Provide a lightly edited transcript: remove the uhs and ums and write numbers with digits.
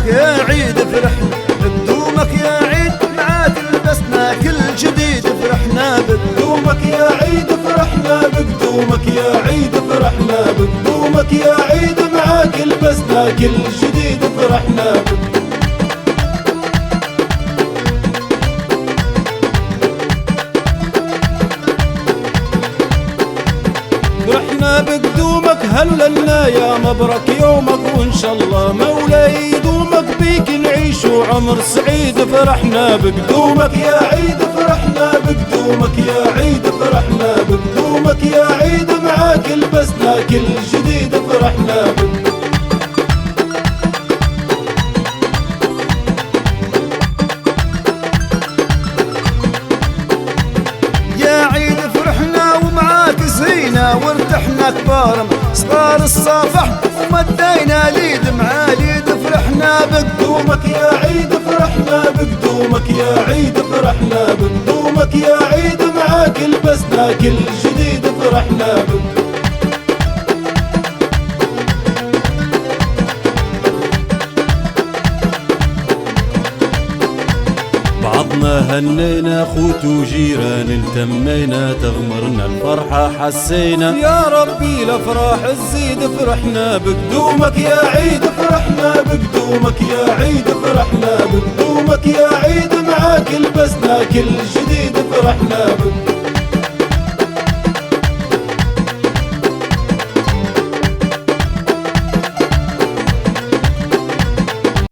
بقدومك يا عيد فرحنا بقدومك يا عيد معاك لبسنا كل جديد فرحنا بقدومك يا عيد فرحنا بقدومك يا عيد فرحنا بقدومك يا عيد معاك لبسنا كل جديد فرحنا فرحنا بقدومك هللنا يا مبرك يومك وان شاء الله مولاي يدومك بيك نعيش عمر سعيد فرحنا بقدومك يا عيد فرحنا بقدومك يا عيد فرحنا بقدومك يا عيد معاك لبسنا كل جديد فرحنا يا عيد فرحنا ومعاك زينا وارتحنا كبار صغار الصافح ومدينا ليد مع ليد فرحنا بقدومك يا عيد فرحنا بقدومك يا عيد فرحنا بقدومك يا عيد معاك لبسنا كل جديد فرحنا بعضنا هنينا خوت وجيران التمينا تغمرنا الفرحة حسينا يا ربي الافراح تزيد فرحنا بقدومك يا عيد فرحنا بقدومك يا عيد فرحنا بقدومك يا عيد معاك لبسنا كل جديد فرحنا